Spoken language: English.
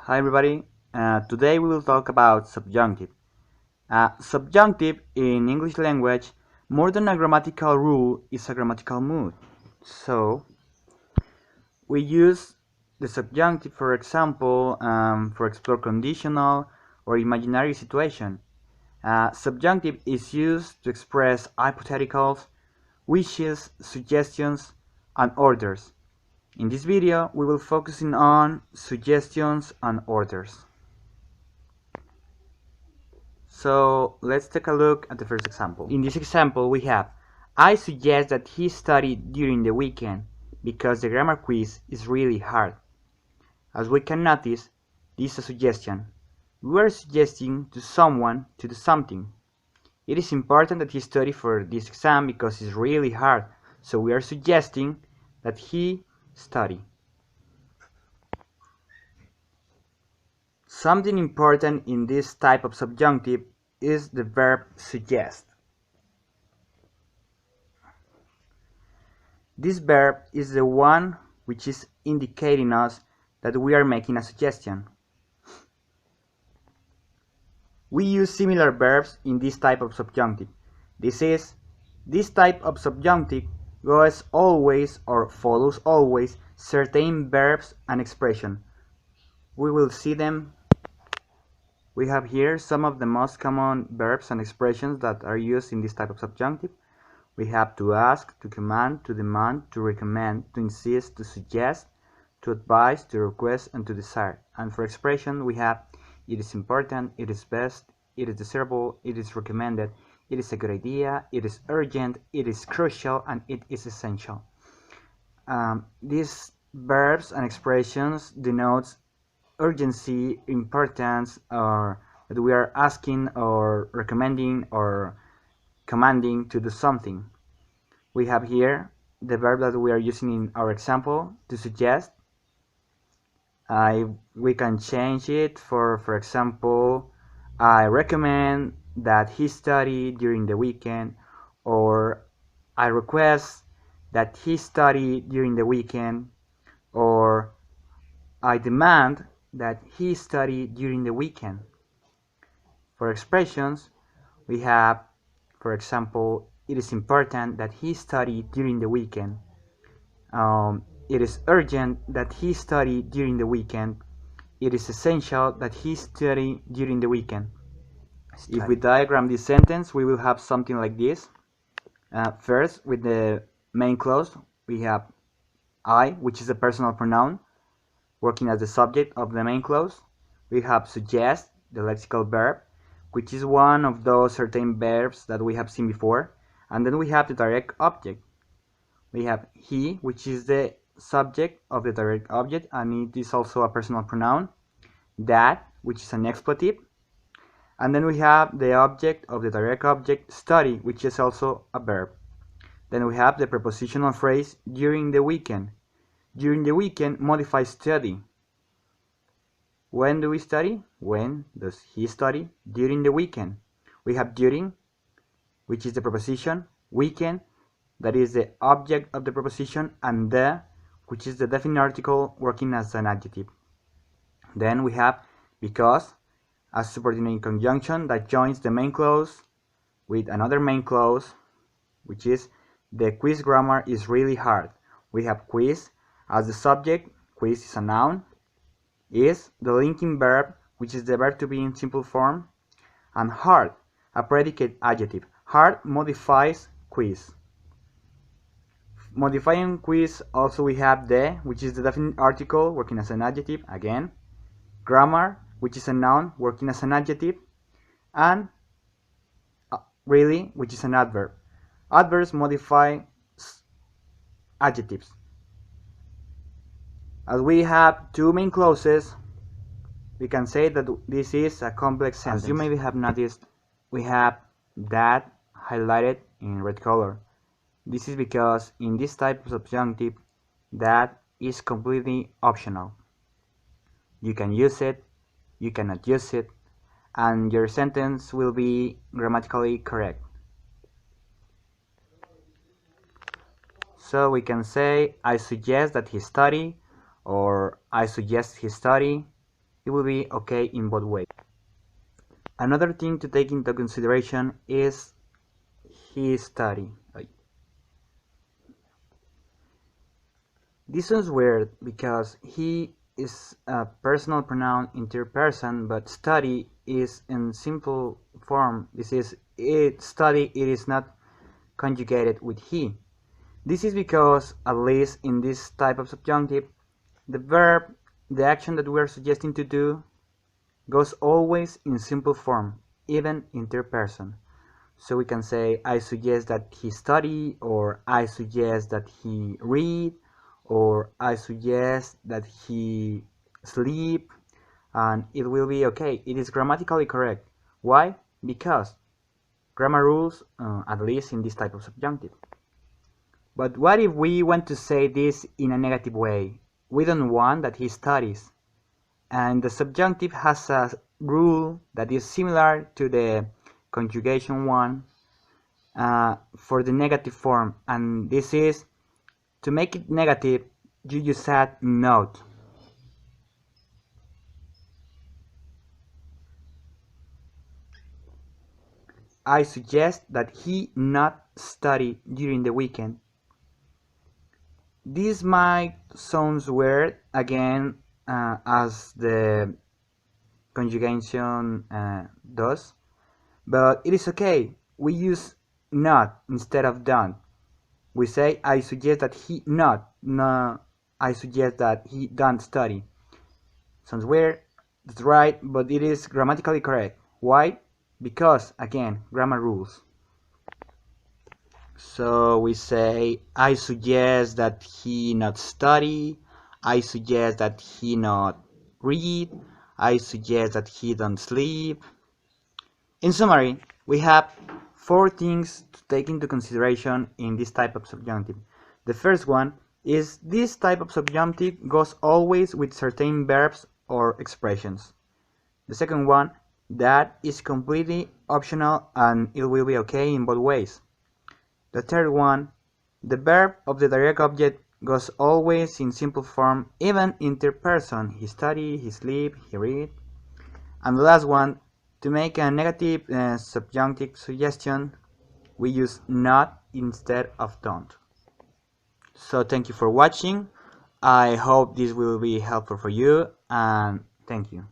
Hi everybody. Today we will talk about subjunctive. Subjunctive in English language, more than a grammatical rule, is a grammatical mood. So we use the subjunctive, for example, for explore conditional or imaginary situation. Subjunctive is used to express hypotheticals, wishes, suggestions, and orders. In this video, we will focusing on suggestions and orders. So let's take a look at the first example. In this example we have, I suggest that he study during the weekend because the grammar quiz is really hard. As we can notice, this is a suggestion. We are suggesting to someone to do something. It is important that he study for this exam because it's really hard, so we are suggesting that he study. Something important in this type of subjunctive is the verb suggest. This verb is the one which is indicating us that we are making a suggestion. We use similar verbs in this type of subjunctive. This type of subjunctive goes always or follows always certain verbs and expressions. We will see them. We have here some of the most common verbs and expressions that are used in this type of subjunctive. We have to ask, to command, to demand, to recommend, to insist, to suggest, to advise, to request, and to desire. And for expression, we have it is important, it is best, it is desirable, it is recommended, it is a good idea, it is urgent, it is crucial, and it is essential. These verbs and expressions denote urgency, importance, or that we are asking or recommending or commanding to do something. We have here the verb that we are using in our example, to suggest. We can change it for example, I recommend that he study during the weekend, or I request that he study during the weekend, or I demand that he study during the weekend. For expressions, we have, for example, it is important that he study during the weekend. It is urgent that he study during the weekend. It is essential that he study during the weekend. If we diagram this sentence, we will have something like this. First, with the main clause, we have I, which is a personal pronoun, working as the subject of the main clause. We have suggest, the lexical verb, which is one of those certain verbs that we have seen before. And then we have the direct object. We have he, which is the subject of the direct object, and it is also a personal pronoun. That, which is an expletive. And then we have the object of the direct object, study, which is also a verb. Then we have the prepositional phrase during the weekend. During the weekend modifies study. When do we study? When does he study? During the weekend. We have during, which is the preposition, weekend, that is the object of the preposition, and the, which is the definite article working as an adjective. Then we have because, a subordinate conjunction that joins the main clause with another main clause, which is the quiz grammar is really hard. We have quiz as the subject, quiz is a noun, is the linking verb, which is the verb to be in simple form, and hard, a predicate adjective. Hard modifies quiz. Modifying quiz, also we have the, which is the definite article working as an adjective, again, grammar, which is a noun working as an adjective, and really, which is an adverb. Adverbs modify adjectives. As we have two main clauses, we can say that this is a complex sentence. As you maybe have noticed, we have that highlighted in red color. This is because in this type of subjunctive, that is completely optional. You can use it, you cannot use it, and your sentence will be grammatically correct. So we can say, I suggest that he study, or I suggest he study, it will be okay in both ways. Another thing to take into consideration is his study. This sounds weird because he is a personal pronoun in third person, but study is in simple form. This is it. Study. It is not conjugated with he. This is because, at least in this type of subjunctive, the verb, the action that we are suggesting to do, goes always in simple form, even in third person. So we can say, I suggest that he study, or I suggest that he read, or I suggest that he sleep, and it will be okay. It is grammatically correct. Why? Because grammar rules, at least in this type of subjunctive. But what if we want to say this in a negative way? We don't want that he studies. And the subjunctive has a rule that is similar to the conjugation one for the negative form. And this is, to make it negative, you just add not. I suggest that he not study during the weekend. This might sound weird again, as the conjugation does, but it is okay. We use not instead of don't. We say, I suggest that he not, no, I suggest that he don't study. Sounds weird, that's right, but it is grammatically correct. Why? Because, again, grammar rules. So we say, I suggest that he not study, I suggest that he not read, I suggest that he don't sleep. In summary, we have 4 things to take into consideration in this type of subjunctive. The first one is this type of subjunctive goes always with certain verbs or expressions. The second one, that is completely optional and it will be okay in both ways. The third one, the verb of the direct object goes always in simple form, even in third person. He study, he sleep, he read. And the last one, to make a negative subjunctive suggestion, we use not instead of don't. So thank you for watching. I hope this will be helpful for you, and thank you.